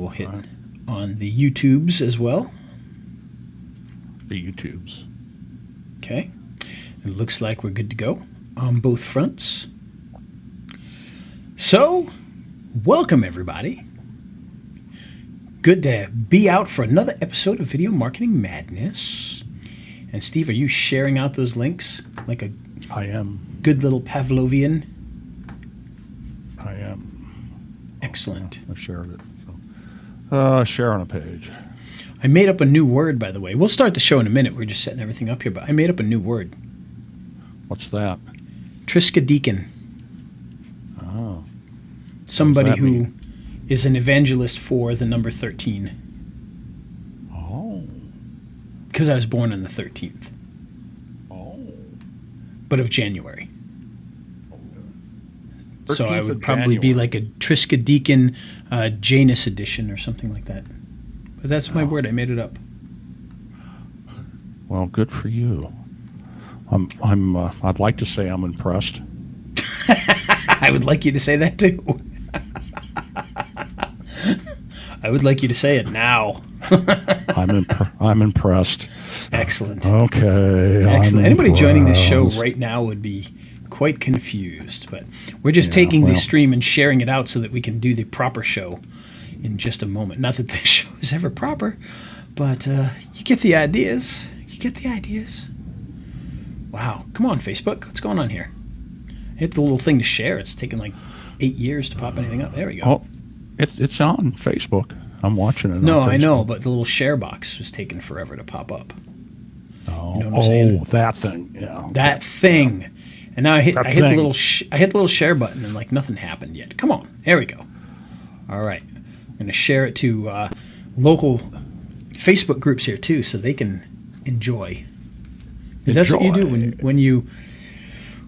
will hit on the YouTubes as well. The YouTubes. Okay. It looks like we're good to go on both fronts. So, welcome everybody. Good to be out for another episode of Video Marketing Madness. And Steve, are you sharing out those links like a I am. good little Pavlovian? I am. Excellent. I shared it. So. Share on a page. I made up a new word, by the way. We'll start the show in a minute. We're just setting everything up here, but I made up a new word. What's that? Triskaidekain. Oh. Somebody who mean? is an evangelist for the number 13. Oh. Because I was born on the 13th. Oh. But of January. So I 13th would of probably be January. like a Triskaidekain Janus edition or something like that. But that's my word. I made it up. Well, good for you. I'd like to say I'm impressed. I would like you to say that too. I would like you to say it now. I'm impressed. Excellent. Okay. Excellent. I'm Anybody joining this show impressed. right now would be quite confused, but we're just taking this stream and sharing it out so that we can do the proper show in just a moment. Not that this show is ever proper, but you get the ideas. You get the ideas. Wow. Come on, Facebook. What's going on here? Hit the little thing to share. It's taken like 8 years to pop anything up. There we go. Oh, it's on Facebook. I'm watching it. No, on I know, Facebook. but the little share box was taking forever to pop up. Oh, You know what I'm saying? that thing. Yeah. That thing. And now I hit That the thing. little I hit the little share button and like nothing happened yet. Come on. There we go. All right. I'm going to share it to local Facebook groups here too so they can enjoy. Because that's what you do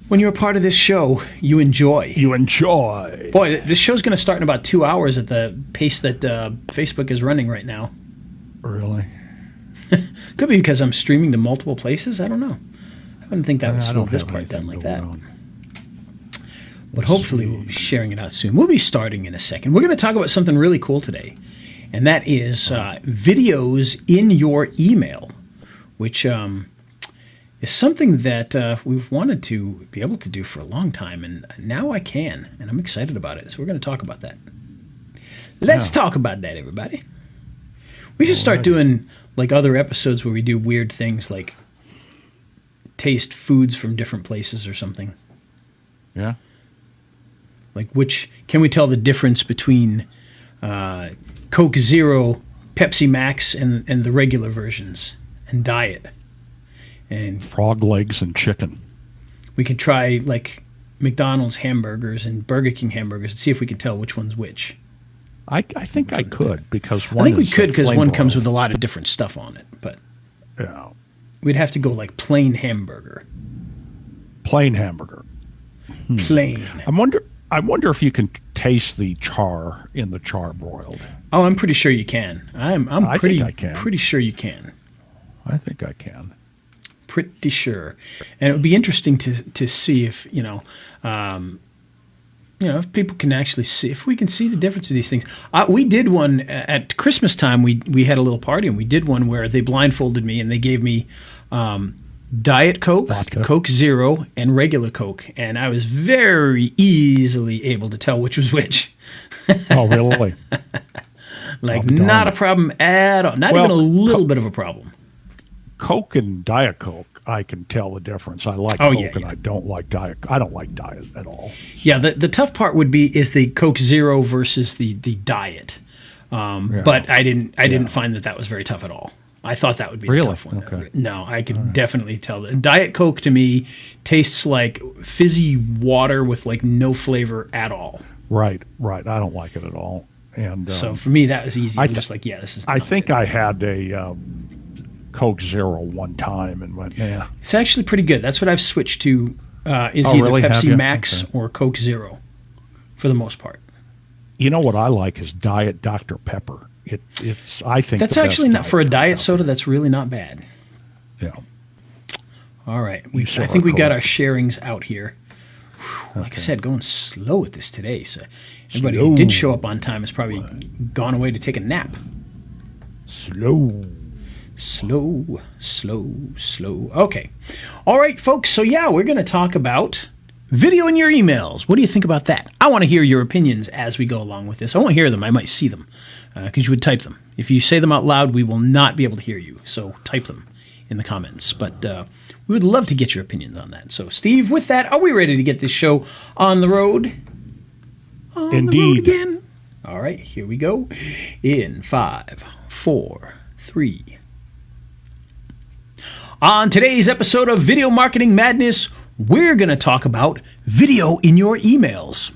when you're a part of this show, you enjoy. You enjoy. Boy, this show's going to start in about 2 hours at the pace that Facebook is running right now. Really? Could be because I'm streaming to multiple places. I don't know. I wouldn't think that would I slow don't this have part down anything like going that. on. But hopefully we'll be sharing it out soon. We'll be starting in a second. We're going to talk about something really cool today, and that is videos in your email, which is something that we've wanted to be able to do for a long time, and now I can, and I'm excited about it. So we're going to talk about that. Let's talk about that, everybody. We should start doing like other episodes where we do weird things like taste foods from different places or something. Yeah. Like can we tell the difference between Coke Zero, Pepsi Max, and the regular versions, and diet? And Frog legs and chicken. we can try like McDonald's hamburgers and Burger King hamburgers and see if we can tell which one's which. I think I could because I one think we is could because flame one comes broiled. with a lot of different stuff on it, but Yeah. we'd have to go like plain hamburger. Plain hamburger. Plain. I wonder if you can taste the char in the char broiled. Oh, I'm pretty sure you can. I'm I pretty think I can. pretty sure you can. I think I can. Pretty sure, and it would be interesting to see if if people can actually see if we can see the difference of these things. We did one at Christmas time. We had a little party and we did one where they blindfolded me and they gave me Diet Coke, Vodka. Coke Zero, and regular Coke, and I was very easily able to tell which was which. Oh, really? Like darn not a it. problem at all. Not Well, even a little bit of a problem. Coke and Diet Coke, I can tell the difference. I like Oh, Coke yeah, and yeah. I don't like Diet. I don't like Diet at all. Yeah, the tough part would be is the Coke Zero versus the diet. But I didn't find that was very tough at all. I thought that would be a Really? tough one. Okay. No, I could definitely tell that Diet Coke to me tastes like fizzy water with like no flavor at all. Right. I don't like it at all. And So for me, that was easy. I'm th- just like, yeah, this is. I not think good. I had a Coke Zero one time and went, yeah. It's actually pretty good. That's what I've switched to. Is Oh, either really? Have Pepsi you? Max Okay. or Coke Zero, for the most part. You know what I like is Diet Dr. Pepper. I think That's the best actually not for a Dr. diet Pepper. soda. That's really not bad. Yeah. All right, You I saw think our we got Coke. our sharings out here. Like I said, going slow with this today. So everybody who did show up on time has probably gone away to take a nap. Slow. Slow, slow, slow. Okay. All right, folks. So, yeah, we're going to talk about video in your emails. What do you think about that? I want to hear your opinions as we go along with this. I won't hear them. I might see them because you would type them. If you say them out loud, we will not be able to hear you. So type them in the comments. But we would love to get your opinions on that. So, Steve, with that, are we ready to get this show on the road? Indeed. The road again? All right, here we go. In 5, 4, 3. On today's episode of Video Marketing Madness, we're going to talk about video in your emails.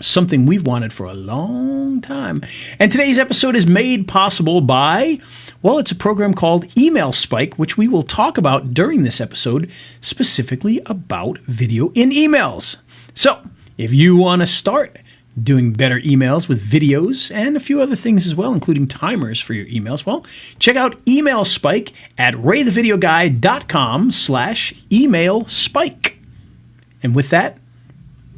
Something we've wanted for a long time. And today's episode is made possible by, well, it's a program called Email Spike, which we will talk about during this episode, specifically about video in emails. So, if you want to start doing better emails with videos and a few other things as well, including timers for your emails, well, check out Email Spike at raythevideoguy.com/email spike. And with that,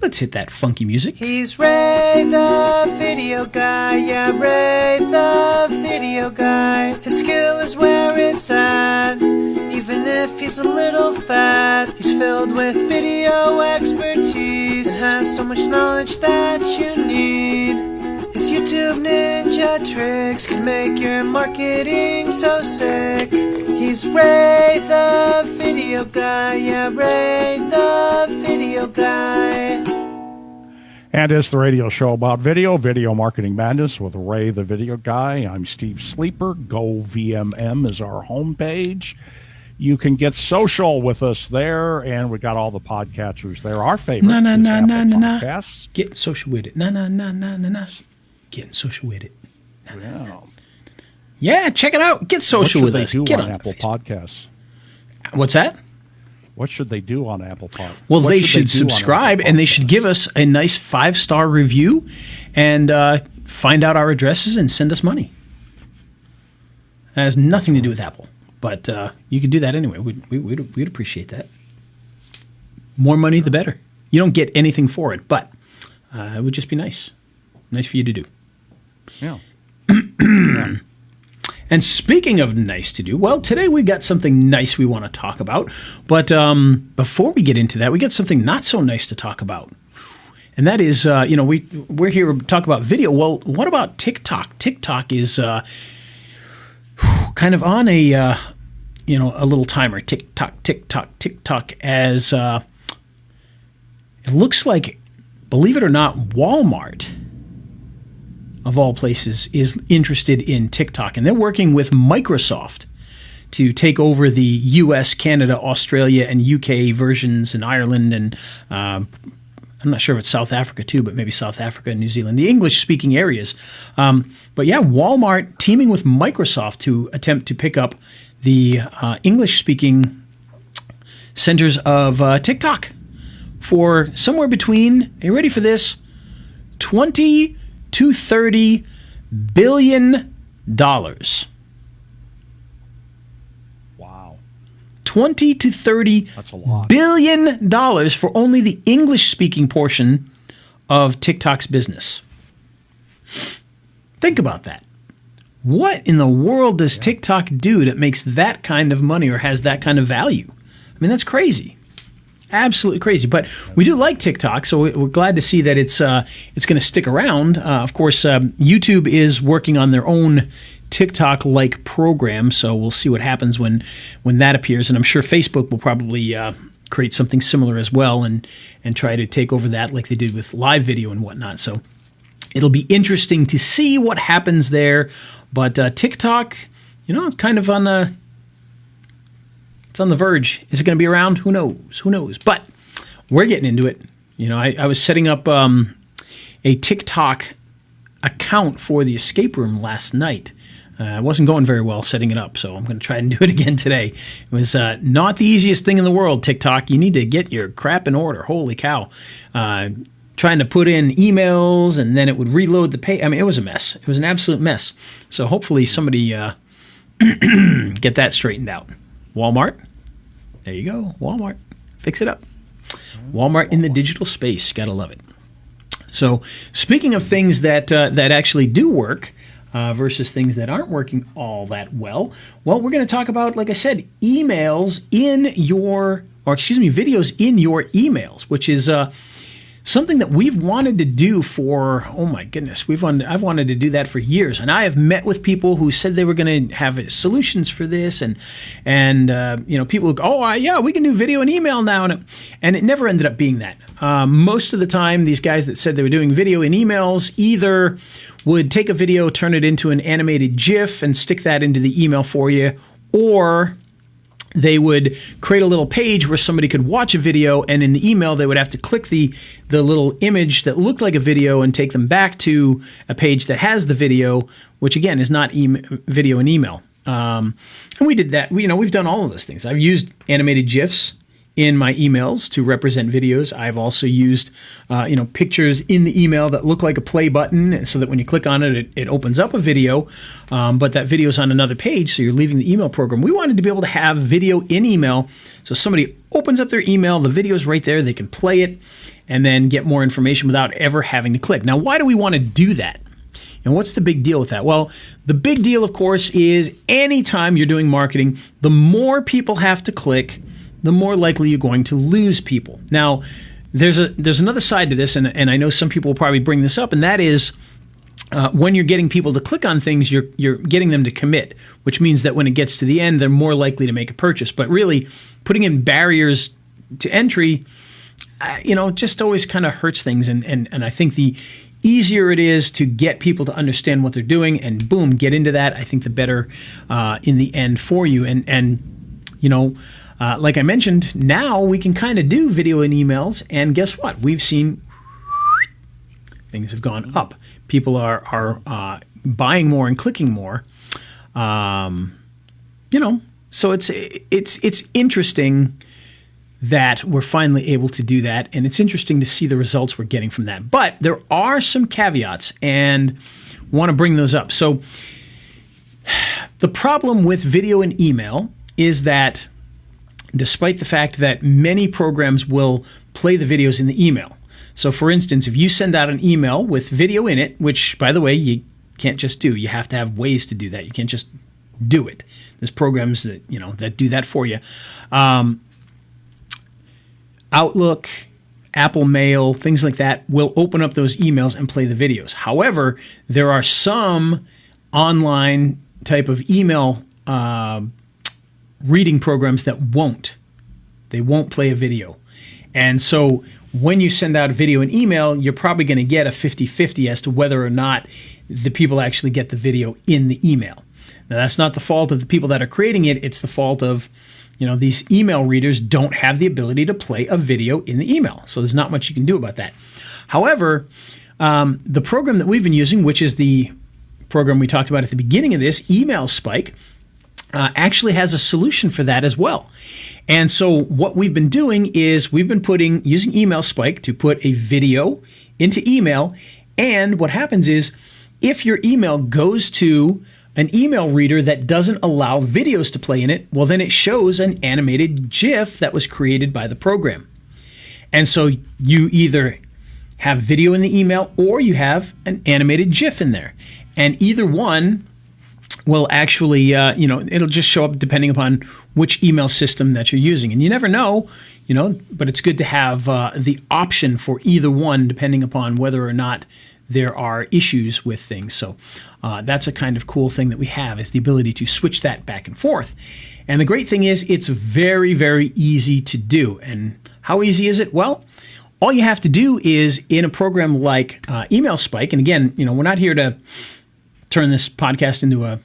let's hit that funky music. He's Ray the Video Guy, yeah, Ray the Video Guy. His skill is where it's at, even if he's a little fat. He's filled with video expertise and has so much knowledge that you need. His YouTube ninja tricks can make your marketing so sick. He's Ray the Video Guy, yeah, Ray the Video Guy. And it's the radio show about Video Marketing Madness with Ray the Video Guy. I'm Steve Sleeper. GoVMM is our homepage. You can get social with us there, and we got all the podcasters there. Our favorite podcasts. Getting social with it. Getting social with it. Yeah, check it out. Get social with us. What should they do Get on on Apple Podcasts? What's that? What should they do on Apple Podcasts? Well, they should subscribe, and they should give us a nice 5-star review and find out our addresses and send us money. That has nothing to do with Apple, but you could do that anyway. We'd appreciate that. More money, the better. You don't get anything for it, but it would just be nice. Nice for you to do. Yeah. And speaking of nice to do, well, today we got something nice we want to talk about. But before we get into that, we got something not so nice to talk about. And that is, we're here to talk about video. Well, what about TikTok? TikTok is kind of on a little timer. Tick-tock, tick-tock, tick-tock, as it looks like, believe it or not, Walmart, of all places, is interested in TikTok. And they're working with Microsoft to take over the US, Canada, Australia, and UK versions, in Ireland, and I'm not sure if it's South Africa too, but maybe South Africa and New Zealand, the English-speaking areas. But yeah, Walmart teaming with Microsoft to attempt to pick up the English-speaking centers of TikTok for somewhere between, are you ready for this, 20 to $30 billion. Wow. 20 to 30 That's a lot. billion dollars for only the English-speaking portion of TikTok's business. Think about that. What in the world does TikTok do that makes that kind of money or has that kind of value? I mean, that's crazy. Absolutely crazy. But we do like TikTok, so we're glad to see that it's going to stick around. Of course, YouTube is working on their own TikTok-like program, so we'll see what happens when that appears. And I'm sure Facebook will probably create something similar as well and try to take over that like they did with live video and whatnot. So it'll be interesting to see what happens there. But TikTok, it's kind of on the... It's on the verge. Is it going to be around? Who knows? Who knows? But we're getting into it. I was setting up a TikTok account for the escape room last night. It wasn't going very well setting it up, so I'm going to try and do it again today. It was not the easiest thing in the world, TikTok. You need to get your crap in order. Holy cow. Trying to put in emails, and then it would reload the page. I mean, it was a mess. It was an absolute mess. So hopefully somebody get that straightened out. Walmart. There you go. Walmart. Fix it up. Walmart in the digital space. Gotta love it. So, speaking of things that actually do work versus things that aren't working all that well, we're going to talk about, like I said, videos in your emails, which is something that we've wanted to do for, oh my goodness, I've wanted to do that for years, and I have met with people who said they were going to have solutions for this, and people go, yeah, we can do video and email now, and it never ended up being that. Most of the time, these guys that said they were doing video and emails either would take a video, turn it into an animated GIF, and stick that into the email for you, or they would create a little page where somebody could watch a video, and in the email they would have to click the little image that looked like a video and take them back to a page that has the video, which again is not video and email. And we did that. We've done all of those things. I've used animated GIFs in my emails to represent videos. I've also used pictures in the email that look like a play button, so that when you click on it, it opens up a video, but that video is on another page, so you're leaving the email program. We wanted to be able to have video in email, so somebody opens up their email, the video is right there, they can play it, and then get more information without ever having to click. Now, why do we want to do that? And what's the big deal with that? Well, the big deal, of course, is anytime you're doing marketing, the more people have to click, the more likely you're going to lose people. Now, there's another side to this, and I know some people will probably bring this up, and that is when you're getting people to click on things, you're getting them to commit, which means that when it gets to the end, they're more likely to make a purchase. But really, putting in barriers to entry, just always kind of hurts things. And I think the easier it is to get people to understand what they're doing and boom, get into that, I think the better in the end for you. Like I mentioned, now we can kind of do video and emails, and guess what? We've seen things have gone up. People are buying more and clicking more. So it's interesting that we're finally able to do that, and it's interesting to see the results we're getting from that. But there are some caveats, and want to bring those up. So the problem with video and email is that despite the fact that many programs will play the videos in the email. So for instance, if you send out an email with video in it, which by the way, you can't just do, you have to have ways to do that. You can't just do it. There's programs that, that do that for you. Outlook, Apple Mail, things like that will open up those emails and play the videos. However, there are some online type of email reading programs that won't. They won't play a video. And so when you send out a video and email, you're probably going to get a 50-50 as to whether or not the people actually get the video in the email. Now, that's not the fault of the people that are creating it. It's the fault of, these email readers don't have the ability to play a video in the email. So there's not much you can do about that. However, the program that we've been using, which is the program we talked about at the beginning of this, Email Spike, actually has a solution for that as well. And so what we've been doing is we've been using Email Spike to put a video into email. And what happens is if your email goes to an email reader that doesn't allow videos to play in it, well, then it shows an animated GIF that was created by the program. And so you either have video in the email or you have an animated GIF in there. And either one will actually, it'll just show up depending upon which email system that you're using. And you never know, but it's good to have the option for either one depending upon whether or not there are issues with things. So that's a kind of cool thing that we have, is the ability to switch that back and forth. And the great thing is it's very, very easy to do. And how easy is it? Well, all you have to do is in a program like Email Spike, and again, we're not here to turn this podcast into a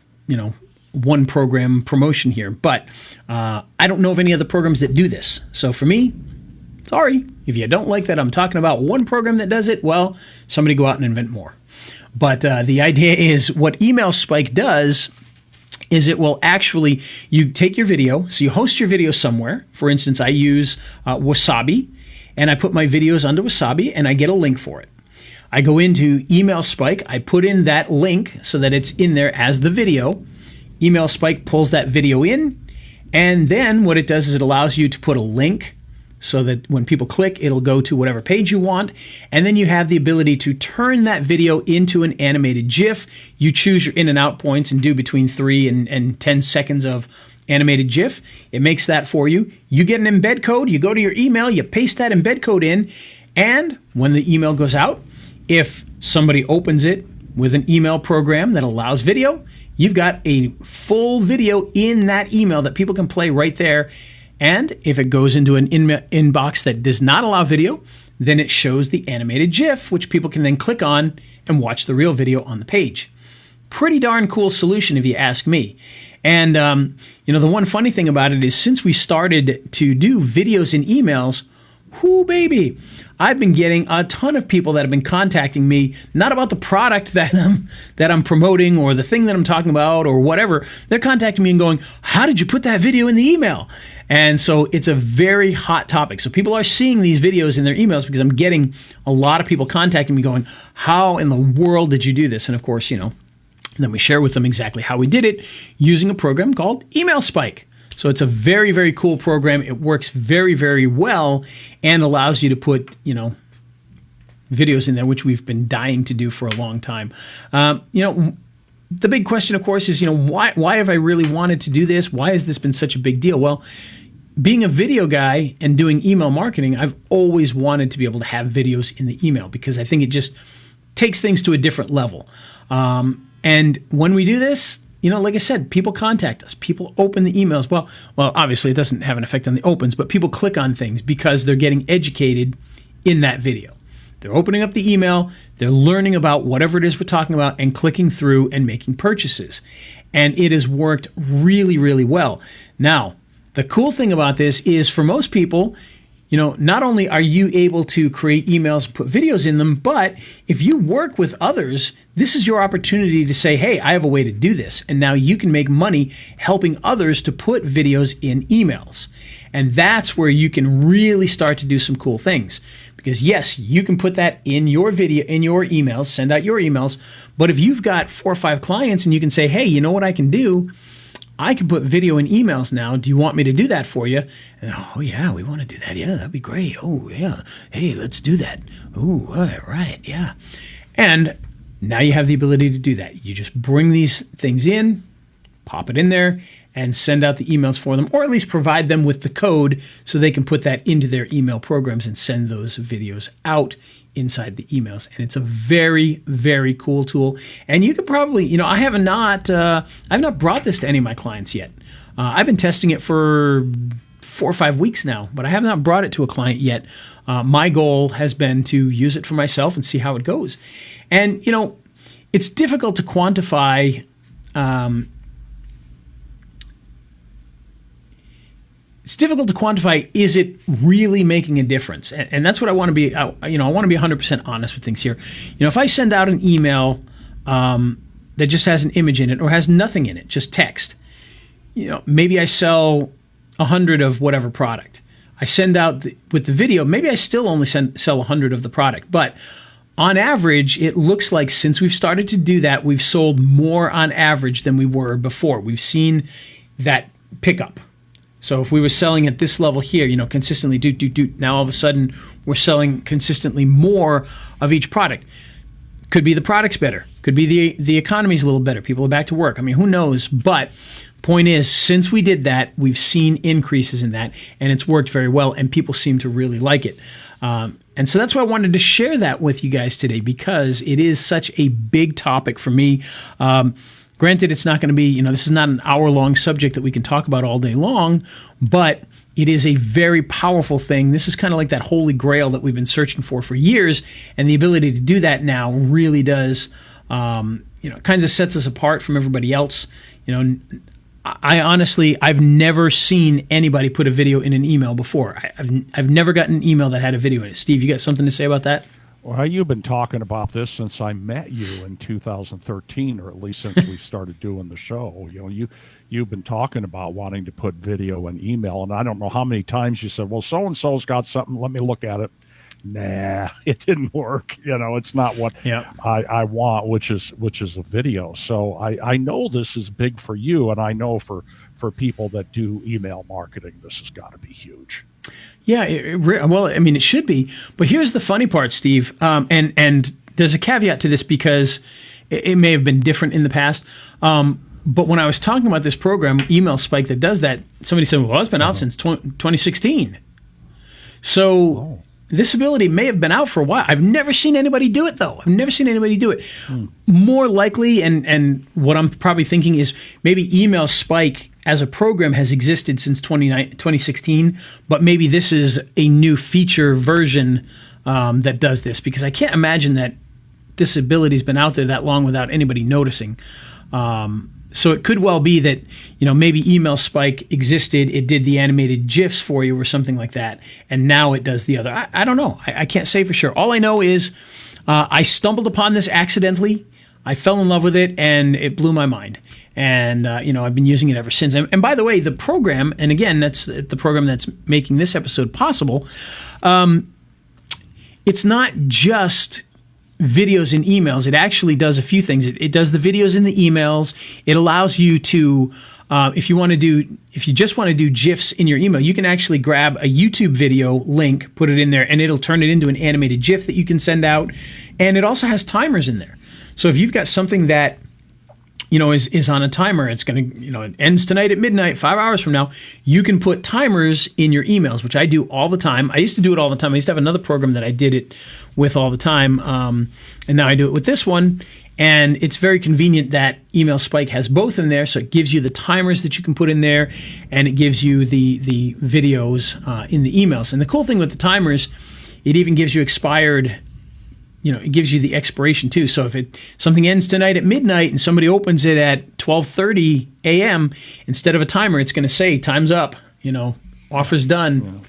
one program promotion here, but I don't know of any other programs that do this. So for me, sorry, if you don't like that I'm talking about one program that does it, well, somebody go out and invent more. But the idea is what Email Spike does is it will actually, you take your video, so you host your video somewhere. For instance, I use Wasabi, and I put my videos onto Wasabi, and I get a link for it. I go into Email Spike, I put in that link so that it's in there as the video. Email Spike pulls that video in, and then what it does is it allows you to put a link so that when people click, it'll go to whatever page you want. And then you have the ability to turn that video into an animated GIF. You choose your in and out points and do between 3 and 10 seconds of animated GIF. It makes that for you. You get an embed code. You go to your email, you paste that embed code in, and when the email goes out, if somebody opens it with an email program that allows video, you've got a full video in that email that people can play right there. And if it goes into an inbox that does not allow video, then it shows the animated GIF, which people can then click on and watch the real video on the page. Pretty darn cool solution if you ask me. And, the one funny thing about it is since we started to do videos in emails, whoo baby, I've been getting a ton of people that have been contacting me, not about the product that I'm promoting or the thing that I'm talking about or whatever. They're contacting me and going, how did you put that video in the email? And so it's a very hot topic. So people are seeing these videos in their emails because I'm getting a lot of people contacting me going, how in the world did you do this? And of course, then we share with them exactly how we did it using a program called Email Spike. So it's a very, very cool program. It works very, very well and allows you to put, videos in there, which we've been dying to do for a long time. The big question, of course, is, why have I really wanted to do this? Why has this been such a big deal? Well, being a video guy and doing email marketing, I've always wanted to be able to have videos in the email because I think it just takes things to a different level. And when we do this, like I said, people contact us. People open the emails. Well, obviously it doesn't have an effect on the opens, but people click on things because they're getting educated in that video. They're opening up the email, they're learning about whatever it is we're talking about and clicking through and making purchases. And it has worked really, really well. Now, the cool thing about this is for most people, not only are you able to create emails and put videos in them, but if you work with others, this is your opportunity to say, hey, I have a way to do this. And now you can make money helping others to put videos in emails. And that's where you can really start to do some cool things. Because yes, you can put that in your video, in your emails, send out your emails. But if you've got 4 or 5 clients and you can say, hey, you know what I can do? I can put video in emails now. Do you want me to do that for you? And, oh, yeah, we want to do that. Yeah, that'd be great. Oh, yeah. Hey, let's do that. Oh, all right. Yeah. And now you have the ability to do that. You just bring these things in, pop it in there, and send out the emails for them, or at least provide them with the code so they can put that into their email programs and send those videos out inside the emails. And it's a very, very cool tool. And you could probably, I've not brought this to any of my clients yet. I've been testing it for 4 or 5 weeks now, but I have not brought it to a client yet. My goal has been to use it for myself and see how it goes. And, it's difficult to quantify is it really making a difference? And that's what I want to be, I want to be 100% honest with things here. If I send out an email that just has an image in it or has nothing in it, just text, maybe I sell 100 of whatever product. I send out with the video, maybe I still only sell 100 of the product. But on average, it looks like since we've started to do that, we've sold more on average than we were before. We've seen that pickup. So if we were selling at this level here, consistently, now all of a sudden we're selling consistently more of each product. Could be the product's better. Could be the economy's a little better. People are back to work. I mean, who knows? But point is, since we did that, we've seen increases in that, and it's worked very well, and people seem to really like it. And so that's why I wanted to share that with you guys today, because it is such a big topic for me. Granted, it's not going to be, this is not an hour-long subject that we can talk about all day long, but it is a very powerful thing. This is kind of like that holy grail that we've been searching for years, and the ability to do that now really does, kind of sets us apart from everybody else. I've never seen anybody put a video in an email before. I've never gotten an email that had a video in it. Steve, you got something to say about that? Well, you've been talking about this since I met you in 2013, or at least since we started doing the show. You've been talking about wanting to put video in email, and I don't know how many times you said, well, so-and-so's got something, let me look at it. Nah, it didn't work. It's not what I want, which is a video. So I know this is big for you, and I know for people that do email marketing, this has got to be huge. Yeah, well, I mean, it should be. But here's the funny part, Steve, and there's a caveat to this because it may have been different in the past. But when I was talking about this program, Email Spike, that does that, somebody said, well, it's been out since 2016. So this ability may have been out for a while. I've never seen anybody do it, though. I've never seen anybody do it. More likely, and what I'm probably thinking is maybe Email Spike as a program has existed since 2016, but maybe this is a new feature version that does this, because I can't imagine that this ability's been out there that long without anybody noticing. So it could well be that, maybe Email Spike existed, it did the animated GIFs for you or something like that, and now it does the other. I don't know. I can't say for sure. All I know is I stumbled upon this accidentally. I fell in love with it, and it blew my mind. And, I've been using it ever since. And by the way, the program, and again, that's the program that's making this episode possible, it's not just videos and emails. It actually does a few things. It does the videos and the emails. It allows you to, if you just want to do GIFs in your email, you can actually grab a YouTube video link, put it in there, and it'll turn it into an animated GIF that you can send out. And it also has timers in there. So if you've got something that is on a timer, it's going to, it ends tonight at midnight, 5 hours from now, you can put timers in your emails, which I do all the time. I used to do it all the time. I used to have another program that I did it with all the time. And now I do it with this one. And it's very convenient that Email Spike has both in there. So it gives you the timers that you can put in there, and it gives you the videos in the emails. And the cool thing with the timers, it even gives you expired, it gives you the expiration too. So if something ends tonight at midnight and somebody opens it at 12:30 a.m., instead of a timer, it's going to say time's up, offer's done.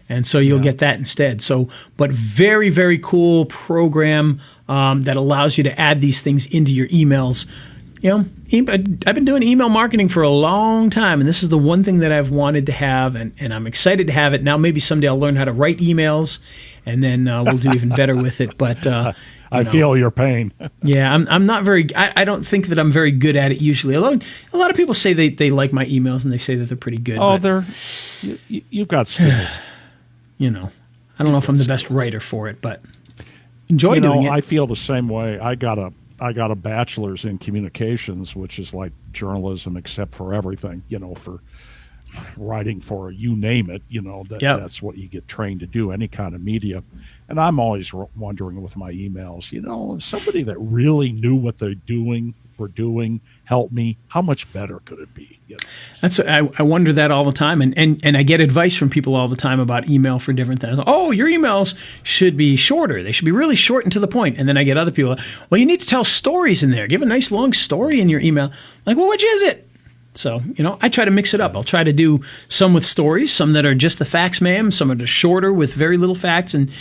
And so you'll get that instead. So, but very, very cool program that allows you to add these things into your emails. I've been doing email marketing for a long time, and this is the one thing that I've wanted to have, and I'm excited to have it. Now maybe someday I'll learn how to write emails, and then we'll do even better with it. But I feel your pain. Yeah, I'm not very. I don't think that I'm very good at it usually. Although a lot of people say they like my emails and they say that they're pretty good. Oh, but, you've got skills. I don't know if I'm the best writer for it, but enjoy doing it. I feel the same way. I got a bachelor's in communications, which is like journalism except for everything, for writing for you name it, that's what you get trained to do, any kind of media. And I'm always wondering with my emails, if somebody that really knew what were doing helped me, how much better could it be? I wonder that all the time, and I get advice from people all the time about email for different things. Oh, your emails should be shorter. They should be really short and to the point. And then I get other people, well, you need to tell stories in there. Give a nice long story in your email. Like, well, which is it? So, I try to mix it up. I'll try to do some with stories, some that are just the facts, ma'am, some that are shorter with very little facts. And,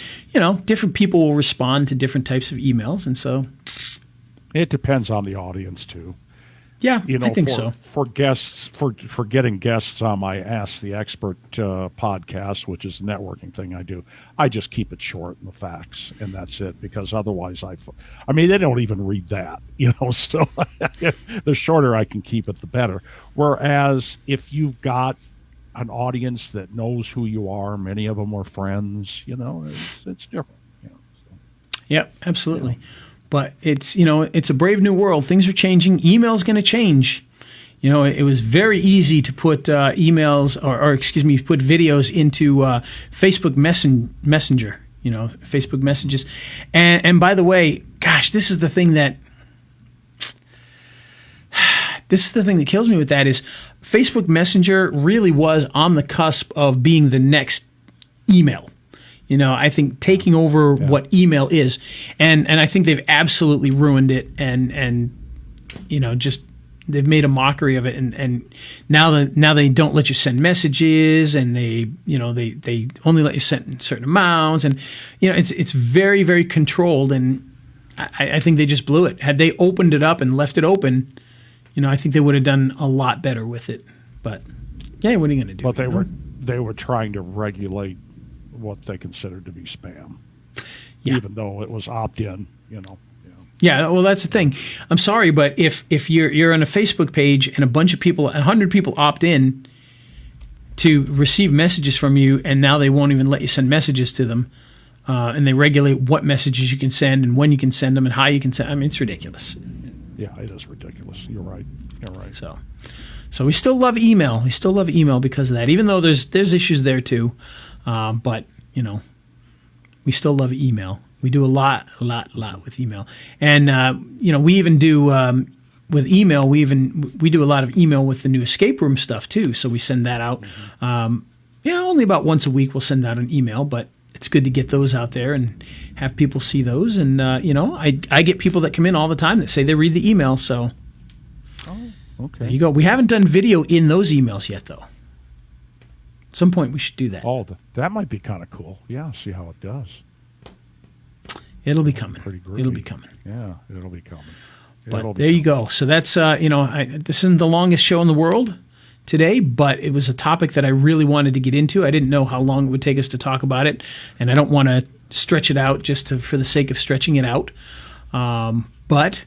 different people will respond to different types of emails. And so it depends on the audience, too. Yeah, I think so. For guests, for getting guests on my Ask the Expert podcast, which is a networking thing I do, I just keep it short and the facts, and that's it. Because otherwise, they don't even read that, So the shorter I can keep it, the better. Whereas if you've got an audience that knows who you are, many of them are friends, it's different. Yep, absolutely. But it's a brave new world. Things are changing. Email's going to change. It was very easy to put emails put videos into Facebook Messenger. Facebook messages. And by the way, gosh, this is the thing that kills me with that is Facebook Messenger really was on the cusp of being the next email. I think taking over what email is, and I think they've absolutely ruined it, and just they've made a mockery of it, and now they don't let you send messages, and they only let you send certain amounts, and it's very, very controlled, and I think they just blew it. Had they opened it up and left it open, I think they would have done a lot better with it. But yeah, what are you going to do? But they were trying to regulate what they considered to be spam, even though it was opt-in, Yeah, well, that's the thing. I'm sorry, but if you're on a Facebook page and a bunch of people, 100 people opt in, to receive messages from you, and now they won't even let you send messages to them. And they regulate what messages you can send and when you can send them and how you can send. I mean, it's ridiculous. Yeah, it is ridiculous. You're right. So we still love email. We still love email because of that, even though there's issues there too. But we still love email. We do a lot with email, and we even do with email. We do a lot of email with the new escape room stuff too. So we send that out. Only about once a week we'll send out an email, but it's good to get those out there and have people see those. And I get people that come in all the time that say they read the email. So Okay. there you go. We haven't done video in those emails yet, though. At some point we should do that. Oh, that might be kind of cool. Yeah, see how it does. It'll be coming. Pretty groovy. It'll be coming. Yeah, it'll be coming. But there you go. So that's, this isn't the longest show in the world today, but it was a topic that I really wanted to get into. I didn't know how long it would take us to talk about it, and I don't want to stretch it out just for the sake of stretching it out. But,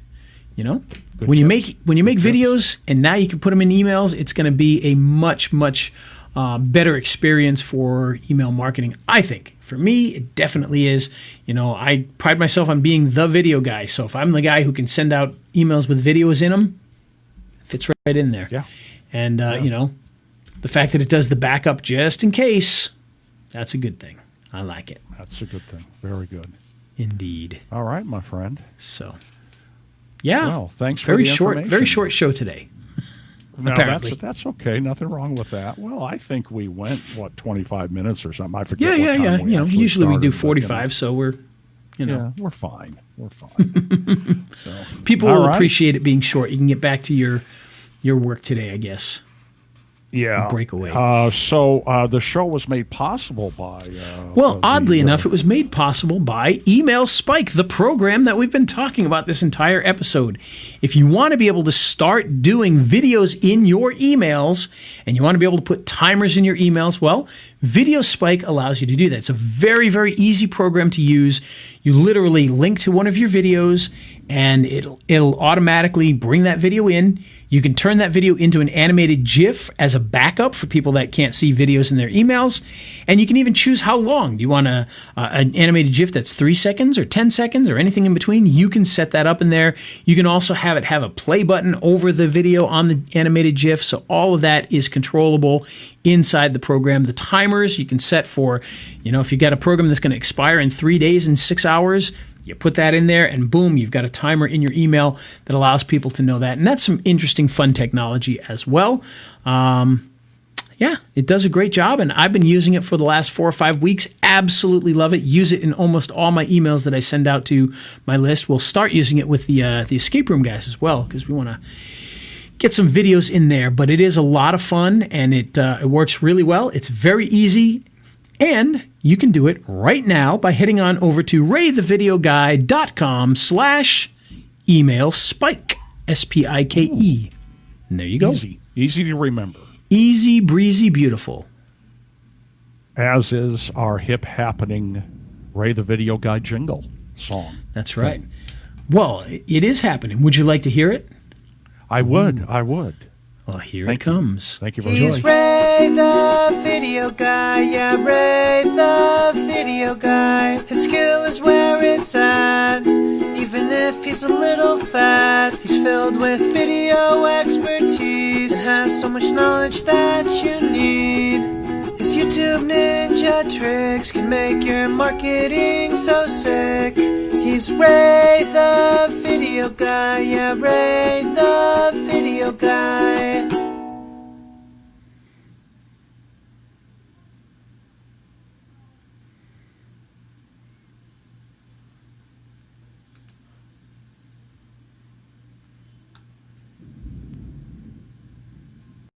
when you make videos and now you can put them in emails, it's going to be a much, much better experience for email marketing, I think. For me, it definitely is. I pride myself on being the video guy. So if I'm the guy who can send out emails with videos in them, it fits right in there. Yeah. And, the fact that it does the backup just in case, that's a good thing. I like it. That's a good thing. Very good. Indeed. All right, my friend. So, yeah. Well, thanks for very the short, information. very short show today. No, apparently. that's okay. Nothing wrong with that. Well, I think we went 25 minutes or something. I forget. Yeah. What time we actually Usually we do started, 45, so we're, Yeah, we're fine. We're fine. people All will right. appreciate it being short. You can get back to your work today, I guess. Yeah. Break away. So the show was made possible by. Oddly enough, it was made possible by Email Spike, the program that we've been talking about this entire episode. If you want to be able to start doing videos in your emails and you want to be able to put timers in your emails, well, Video Spike allows you to do that. It's a very, very easy program to use. You literally link to one of your videos and it'll automatically bring that video in. You can turn that video into an animated GIF as a backup for people that can't see videos in their emails. And you can even choose how long. Do you want an animated GIF that's 3 seconds or 10 seconds or anything in between? You can set that up in there. You can also have it have a play button over the video on the animated GIF. So all of that is controllable inside the program. The timers you can set for, if you've got a program that's going to expire in 3 days and 6 hours, you put that in there and boom, you've got a timer in your email that allows people to know that. And that's some interesting, fun technology as well. It does a great job, and I've been using it for the last 4 or 5 weeks. Absolutely love it. Use it in almost all my emails that I send out to my list. We'll start using it with the escape room guys as well, because we want to get some videos in there. But it is a lot of fun, and it works really well. It's very easy. And you can do it right now by heading on over to raythevideoguy.com/email spike, SPIKE. And there you go. Easy to remember. Easy, breezy, beautiful. As is our hip happening Ray the Video Guy jingle song. That's right. Well, it is happening. Would you like to hear it? I would. Well, here Thank it you. comes. Thank you very He's much. Ray the Video Guy, yeah, Ray the Video Guy. His skill is where it's at, even if he's a little fat. He's filled with video expertise and has so much knowledge that you need. His YouTube ninja tricks can make your marketing so sick. He's Ray the Video Guy, yeah, Ray the Video Guy.